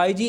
IG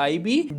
IB,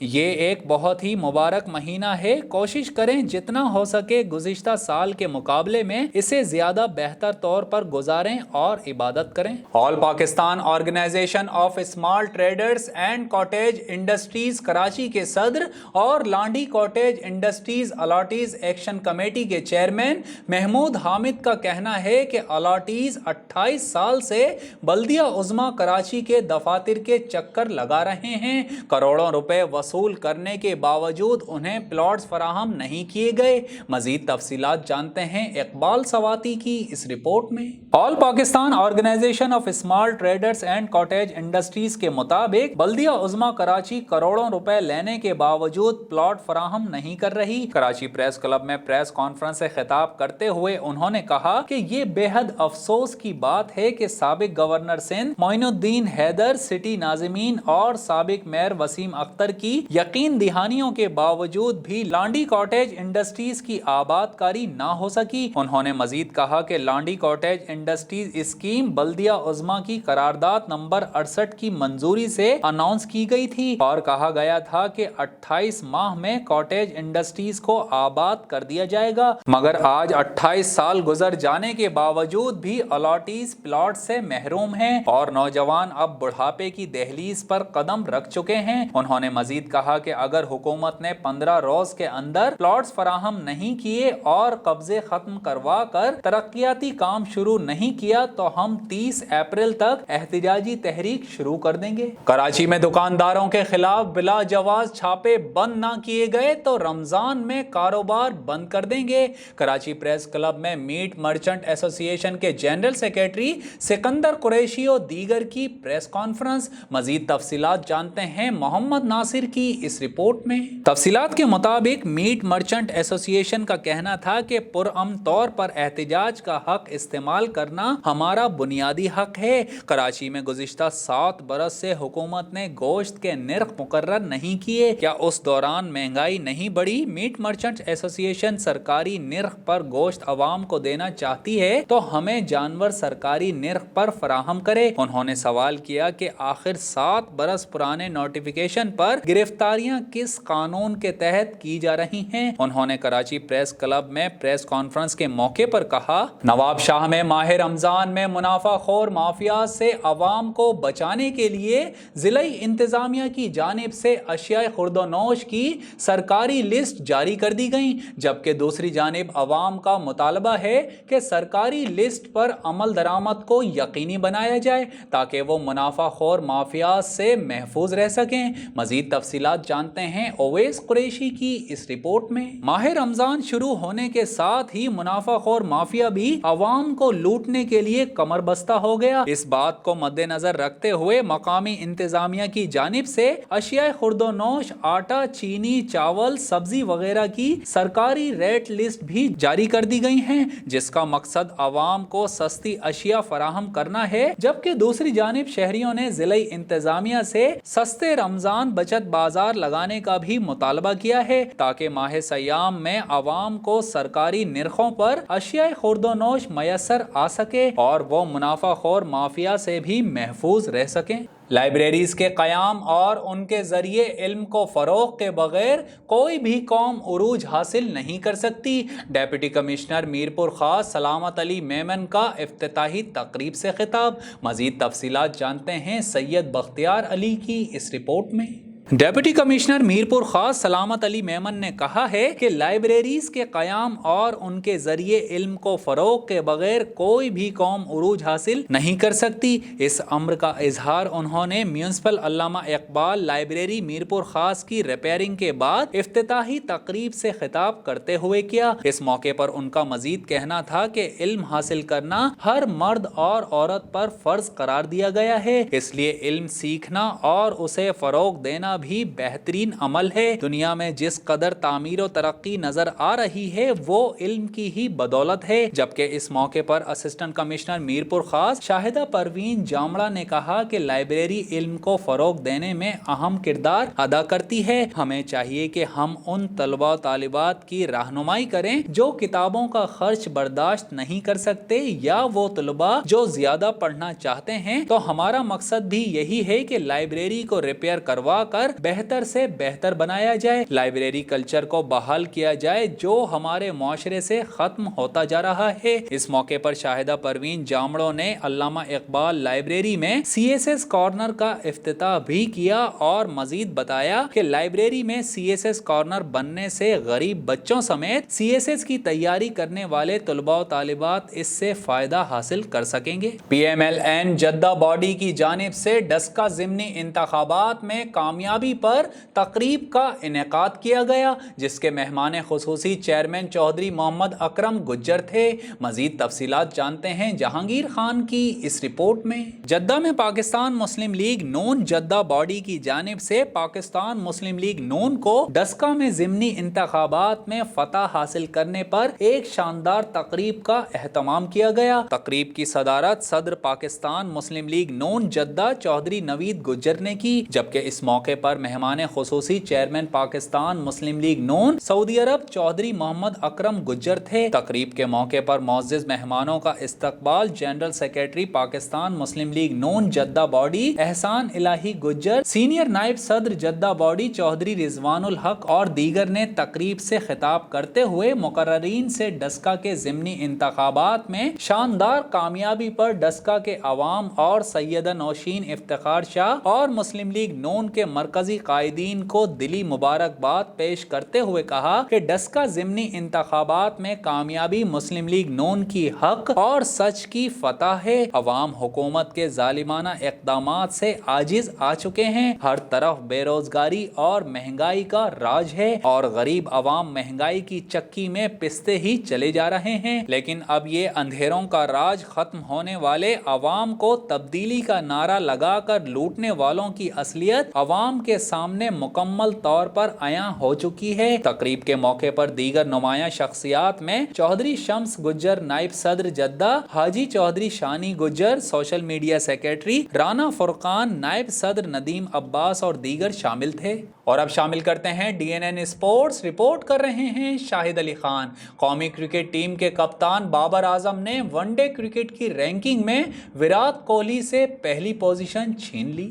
یہ ایک بہت ہی مبارک مہینہ ہے، کوشش کریں جتنا ہو سکے گزشتہ سال کے مقابلے میں اسے زیادہ بہتر طور پر گزاریں اور عبادت کریں۔ All Pakistan organization of small traders and cottage industries Karachi کے صدر اور Landhi cottage industries allottees action committee کے چیئرمین محمود حامد کا کہنا ہے کہ الاٹیز 28 سال سے بلدیہ عظمیٰ کراچی کے دفاتر کے چکر لگا رہے ہیں، کروڑوں روپے وصول کرنے کے باوجود انہیں پلاٹس فراہم نہیں کیے گئے۔ مزید تفصیلات جانتے ہیں اقبال سواتی کی اس رپورٹ میں۔ All Pakistan organization of small traders and cottage industries کے مطابق بلدیہ عظمیٰ کراچی کروڑوں روپے لینے کے باوجود پلاٹ فراہم نہیں کر رہی۔ کراچی پریس کلب میں پریس کانفرنس سے خطاب کرتے ہوئے انہوں نے کہا کہ یہ بے حد افسوس کی بات ہے کہ سابق گورنر سندھ معین الدین حیدر، سٹی ناظمین اور سابق میئر وسیم اختر کی یقین دہانیوں کے باوجود بھی لانڈی کاٹیج انڈسٹریز کی آباد کاری نہ ہو سکی۔ انہوں نے مزید کہا کہ لانڈی کاٹیج انڈسٹریز اسکیم بلدیہ عظمیٰ کی قرارداد نمبر 68 کی منظوری سے اناؤنس کی گئی تھی اور کہا گیا تھا کہ 28 ماہ میں کاٹیج انڈسٹریز کو آباد کر دیا جائے گا، مگر آج 28 سال گزر جانے کے باوجود بھی الاٹیز پلاٹ سے محروم ہیں اور نوجوان اب بڑھاپے کی دہلیز پر قدم رکھ چکے ہیں۔ انہوں نے مزید کہا کہ اگر حکومت نے 15 روز کے اندر پلاٹس فراہم نہیں کیے اور قبضے ختم کروا کر ترقیاتی کام شروع نہیں کیا تو ہم 30 اپریل تک احتجاجی تحریک شروع کر دیں گے۔ کراچی میں دکانداروں کے خلاف بلا جواز چھاپے بند نہ کیے گئے تو رمضان میں کاروبار بند کر دیں گے۔ کراچی پریس کلب میں میٹ مرچنٹ ایسوسی ایشن کے جنرل سیکریٹری سکندر قریشی و دیگر کی پریس کانفرنس۔ مزید تفصیلات جانتے ہیں محمد ناصر کی اس رپورٹ میں۔ تفصیلات کے مطابق میٹ مرچنٹ ایسوسی ایشن کا کہنا تھا کہ پرامن طور پر احتجاج کا حق استعمال کرنا ہمارا بنیادی حق ہے۔ کراچی میں گزشتہ 7 برس سے حکومت نے گوشت کے نرخ مقرر نہیں کیے، کیا اس دوران مہنگائی نہیں بڑھی؟ میٹ مرچنٹ ایسوسی ایشن سرکاری نرخ پر گوشت عوام کو دینا چاہتی ہے تو ہمیں جانور سرکاری نرخ پر فراہم کرے۔ انہوں نے سوال کیا کہ آخر 7 برس پرانے نوٹیفیکیشن پر گرفتاریاں کس قانون کے تحت کی جا رہی ہیں؟ انہوں نے کراچی پریس کلب میں پریس کانفرنس کے موقع پر کہا، نواب شاہ میں ماہ رمضان میں منافع خور مافیات سے عوام کو بچانے کے لیے ضلعی انتظامیہ کی جانب سے اشیاء خورد و نوش کی سرکاری لسٹ جاری کر دی گئی، جبکہ دوسری جانب عوام کا مطالبہ ہے کہ سرکاری لسٹ پر عمل درآمد کو یقینی بنایا جائے تاکہ وہ منافع خور مافیات سے محفوظ رہ سکیں۔ مزید تفصیلات جانتے ہیں اویس قریشی کی اس رپورٹ میں۔ ماہ رمضان شروع ہونے کے ساتھ ہی منافع خور مافیا بھی عوام کو لوٹنے کے لیے کمر بستہ ہو گیا۔ اس بات کو مد نظر رکھتے ہوئے مقامی انتظامیہ کی جانب سے اشیاء خورد و نوش، آٹا، چینی، چاول، سبزی وغیرہ کی سرکاری ریٹ لسٹ بھی جاری کر دی گئی ہیں، جس کا مقصد عوام کو سستی اشیاء فراہم کرنا ہے، جبکہ دوسری جانب شہریوں نے ضلعی انتظامیہ سے سستے رمضان بچت بازار لگانے کا بھی مطالبہ کیا ہے تاکہ ماہ سیام میں عوام کو سرکاری نرخوں پر اشیاء خورد و نوش میسر آ سکے اور وہ منافع خور مافیا سے بھی محفوظ رہ سکیں۔ لائبریریز کے قیام اور ان کے ذریعے علم کو فروغ کے بغیر کوئی بھی قوم عروج حاصل نہیں کر سکتی۔ ڈیپٹی کمشنر میرپور خاص سلامت علی میمن کا افتتاحی تقریب سے خطاب۔ مزید تفصیلات جانتے ہیں سید بختیار علی کی اس رپورٹ میں۔ ڈیپٹی کمشنر میرپور خاص سلامت علی میمن نے کہا ہے کہ لائبریریز کے قیام اور ان کے ذریعے علم کو فروغ کے بغیر کوئی بھی قوم عروج حاصل نہیں کر سکتی۔ اس امر کا اظہار انہوں نے میونسپل علامہ اقبال لائبریری میرپور خاص کی ریپیئرنگ کے بعد افتتاحی تقریب سے خطاب کرتے ہوئے کیا۔ اس موقع پر ان کا مزید کہنا تھا کہ علم حاصل کرنا ہر مرد اور عورت پر فرض قرار دیا گیا ہے، اس لیے علم سیکھنا اور اسے فروغ دینا بھی بہترین عمل ہے۔ دنیا میں جس قدر تعمیر و ترقی نظر آ رہی ہے وہ علم کی ہی بدولت ہے، جبکہ اس موقع پر اسسٹنٹ کمشنر میرپور خاص شاہدہ پروین جامڑا نے کہا کہ لائبریری علم کو فروغ دینے میں اہم کردار ادا کرتی ہے۔ ہمیں چاہیے کہ ہم ان طلباء و طالبات کی رہنمائی کریں جو کتابوں کا خرچ برداشت نہیں کر سکتے یا وہ طلباء جو زیادہ پڑھنا چاہتے ہیں، تو ہمارا مقصد بھی یہی ہے کہ لائبریری کو ریپیئر کروا کر پر بہتر سے بہتر بنایا جائے، لائبریری کلچر کو بحال کیا جائے جو ہمارے معاشرے سے ختم ہوتا جا رہا ہے۔ اس موقع پر شاہدہ پروین جامڑوں نے علامہ اقبال لائبریری میں CSS کارنر کا افتتاح بھی کیا اور مزید بتایا کہ لائبریری میں CSS کارنر بننے سے غریب بچوں سمیت CSS کی تیاری کرنے والے طلباء و طالبات اس سے فائدہ حاصل کر سکیں گے۔ PMLN جدہ باڈی کی جانب سے ڈسکا ضمنی انتخابات میں کامیابی پر تقریب کا انعقاد کیا گیا، جس کے مہمان خصوصی چیئرمین چودھری محمد اکرم گجر تھے۔ مزید تفصیلات جانتے ہیں جہانگیر خان کی اس رپورٹ میں۔ جدہ میں پاکستان مسلم لیگ نون جدہ باڈی کی جانب سے پاکستان مسلم لیگ نون کو ڈسکا میں ضمنی انتخابات میں فتح حاصل کرنے پر ایک شاندار تقریب کا اہتمام کیا گیا۔ تقریب کی صدارت صدر پاکستان مسلم لیگ نون جدہ چودھری نوید گجر نے کی، جبکہ اس موقع پر مہمان خصوصی چیئرمین پاکستان مسلم لیگ نون سعودی عرب چودھری محمد اکرم گجر تھے۔ تقریب کے موقع پر معزز مہمانوں کا استقبال جنرل سیکریٹری پاکستان مسلم لیگ نون جدہ باڈی احسان الہی گجر، سینئر نائب صدر جدہ باڈی چودھری رضوان الحق اور دیگر نے تقریب سے خطاب کرتے ہوئے مقررین سے ڈسکا کے ضمنی انتخابات میں شاندار کامیابی پر ڈسکا کے عوام اور سیدہ نوشین افتخار شاہ اور مسلم لیگ نون کے مرکزی قائدین کو دلی مبارکباد پیش کرتے ہوئے کہا کہ ڈسکا ضمنی انتخابات میں کامیابی مسلم لیگ نون کی حق اور سچ کی فتح ہے۔ عوام حکومت کے ظالمانہ اقدامات سے عاجز آ چکے ہیں، ہر طرف بے روزگاری اور مہنگائی کا راج ہے اور غریب عوام مہنگائی کی چکی میں پستے ہی چلے جا رہے ہیں، لیکن اب یہ اندھیروں کا راج ختم ہونے والے عوام کو تبدیلی کا نعرہ لگا کر لوٹنے والوں کی اصلیت عوام کے سامنے مکمل طور پر عیاں ہو چکی ہے۔ تقریب کے موقع پر دیگر نمایاں شخصیات میں چودھری شمس گجر نائب صدر جدہ، حاجی چودھری شانی گجر سوشل میڈیا سیکریٹری، رانا فرقان نائب صدر ندیم عباس اور دیگر شامل تھے۔ اور اب شامل کرتے ہیں DNN اسپورٹس، رپورٹ کر رہے ہیں شاہد علی خان۔ قومی کرکٹ ٹیم کے کپتان بابر اعظم نے ون ڈے کرکٹ کی رینکنگ میں وراٹ کوہلی سے پہلی پوزیشن چھین لی۔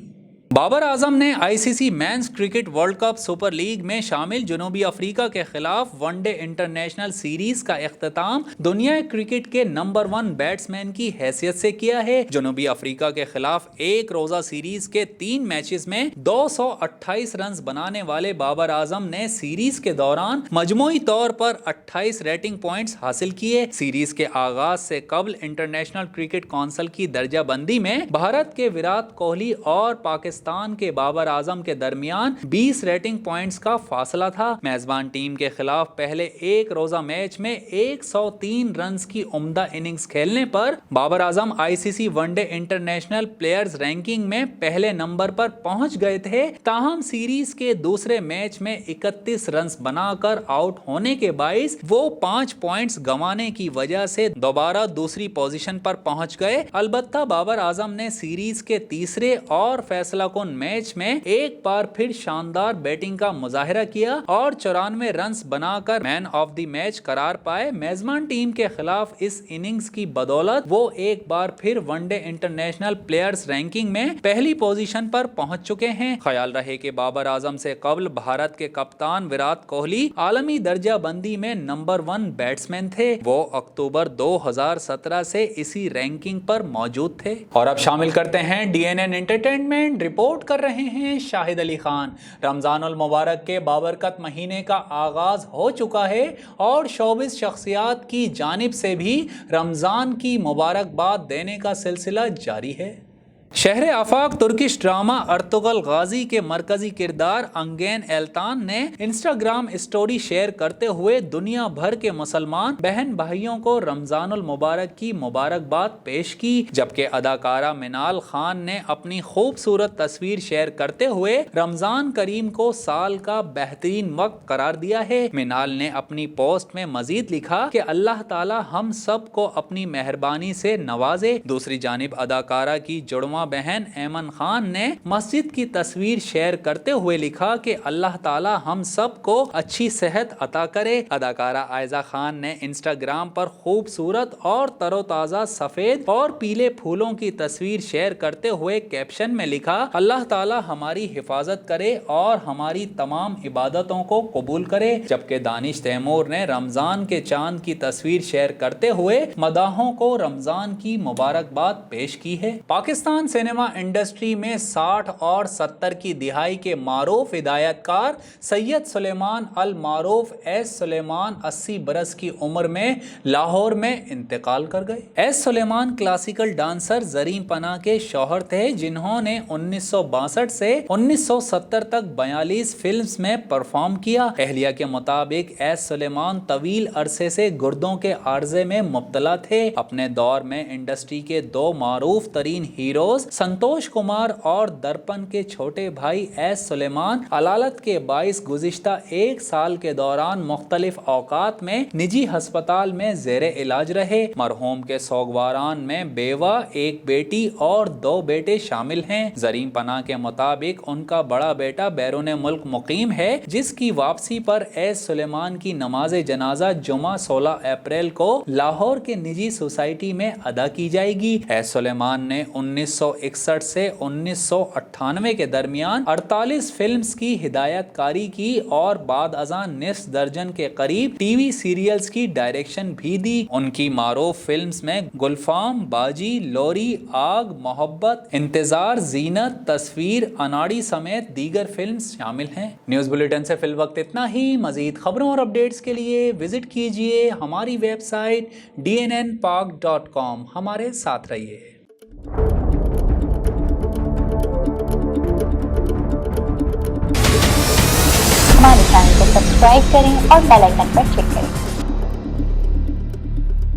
بابر اعظم نے ICC men's cricket world cup super league میں شامل جنوبی افریقہ کے خلاف ون ڈے انٹرنیشنل سیریز کا اختتام دنیا کرکٹ کے نمبر 1 بیٹسمین کی حیثیت سے کیا ہے۔ جنوبی افریقہ کے خلاف ایک روزہ سیریز کے 3 میچز میں 228 رنز بنانے والے بابر اعظم نے سیریز کے دوران مجموعی طور پر 28 ریٹنگ پوائنٹس حاصل کیے۔ سیریز کے آغاز سے قبل انٹرنیشنل کرکٹ کونسل کی درجہ بندی میں بھارت کے وراٹ کوہلی اور پاکستان کے بابر اعظم کے درمیان 20 ریٹنگ پوائنٹس کا فاصلہ تھا۔ میزبان ٹیم کے خلاف پہلے ایک روزہ میچ میں 103 رنز کی عمدہ اننگز کھیلنے پر Babar Azam ICC one day international players ranking میں پہلے نمبر پر پہنچ گئے تھے، تاہم سیریز کے دوسرے میچ میں 31 رنز بنا کر آؤٹ ہونے کے باعث وہ 5 پوائنٹس گنوانے کی وجہ سے دوبارہ دوسری پوزیشن پر پہنچ گئے۔ البتہ بابر اعظم نے سیریز کے تیسرے اور فیصلہ کن میچ میں ایک بار پھر شاندار بیٹنگ کا مظاہرہ کیا اور 94 رنز بنا کر مین آف دی میچ قرار پائے۔ میزبان ٹیم کے خلاف اس اننگز کی بدولت وہ ایک بار پھر one day international players ranking میں پہلی پوزیشن پر پہنچ چکے ہیں۔ خیال رہے کہ بابر اعظم سے قبل بھارت کے کپتان وراٹ کوہلی عالمی درجہ بندی میں نمبر 1 بیٹسمین تھے، وہ اکتوبر 2017 سے اسی رینکنگ پر موجود تھے۔ اور اب شامل کرتے ہیں DNN انٹرٹینمنٹ، رپورٹ کر رہے ہیں شاہد علی خان۔ رمضان المبارک کے بابرکت مہینے کا آغاز ہو چکا ہے اور شوبز شخصیات کی جانب سے بھی رمضان کی مبارکباد دینے کا سلسلہ جاری ہے۔ شہر آفاق ترکش ڈرامہ ارطغرل غازی کے مرکزی کردار انگین ایلتان نے انسٹاگرام اسٹوری شیئر کرتے ہوئے دنیا بھر کے مسلمان بہن بھائیوں کو رمضان المبارک کی مبارکباد پیش کی، جبکہ اداکارہ منال خان نے اپنی خوبصورت تصویر شیئر کرتے ہوئے رمضان کریم کو سال کا بہترین وقت قرار دیا ہے۔ منال نے اپنی پوسٹ میں مزید لکھا کہ اللہ تعالی ہم سب کو اپنی مہربانی سے نوازے۔ دوسری جانب اداکارہ کی جڑواں ماں بہن ایمن خان نے مسجد کی تصویر شیئر کرتے ہوئے لکھا کہ اللہ تعالی ہم سب کو اچھی صحت عطا کرے۔ اداکارہ عائزہ خان نے انسٹاگرام پر خوبصورت اور تر و تازہ سفید اور پیلے پھولوں کی تصویر شیئر کرتے ہوئے کیپشن میں لکھا، اللہ تعالی ہماری حفاظت کرے اور ہماری تمام عبادتوں کو قبول کرے۔ جبکہ دانش تیمور نے رمضان کے چاند کی تصویر شیئر کرتے ہوئے مداحوں کو رمضان کی مبارکباد پیش کی ہے۔ پاکستان سینما انڈسٹری میں 60 اور 70 کی دہائی کے معروف ہدایت کار سید سلیمان المعروف ایس سلیمان 80 برس کی عمر میں لاہور میں انتقال کر گئے۔ ایس سلیمان کلاسیکل ڈانسر زرین پناہ کے شوہر تھے، جنہوں نے 1962 سے 1970 تک 42 فلمز میں پرفارم کیا۔ اہلیہ کے مطابق ایس سلیمان طویل عرصے سے گردوں کے عارضے میں مبتلا تھے۔ اپنے دور میں انڈسٹری کے دو معروف ترین ہیروز سنتوش کمار اور درپن کے چھوٹے بھائی ایس سلیمان علالت کے باعث گزشتہ 1 سال کے دوران مختلف اوقات میں نجی ہسپتال میں زیر علاج رہے۔ مرحوم کے سوگواران میں بیوہ، 1 بیٹی اور 2 بیٹے شامل ہیں۔ زرین پناہ کے مطابق ان کا بڑا بیٹا بیرون ملک مقیم ہے، جس کی واپسی پر ایس سلیمان کی نماز جنازہ جمعہ 16 اپریل کو لاہور کے نجی سوسائٹی میں ادا کی جائے گی۔ ایس سلیمان نے 1961 سے 1998 کے درمیان 48 فلمز کی ہدایت کاری کی اور بعد ازاں نصف درجن کے قریب ٹی وی سیریلز کی ڈائریکشن بھی دی۔ ان کی معروف فلمز میں گلفام، باجی، لوری، آگ، محبت، انتظار، زینت، تصویر، اناڑی سمیت دیگر فلمز شامل ہیں۔ نیوز بلیٹن سے فی الوقت اتنا ہی۔ مزید خبروں اور اپڈیٹس کے لیے وزٹ کیجیے ہماری ویب سائٹ dnnpak.com۔ ہمارے ساتھ رہیے۔ ہمارے چینل کو سبسکرائب کریں اور بیل آئیکن پر کلک کریں۔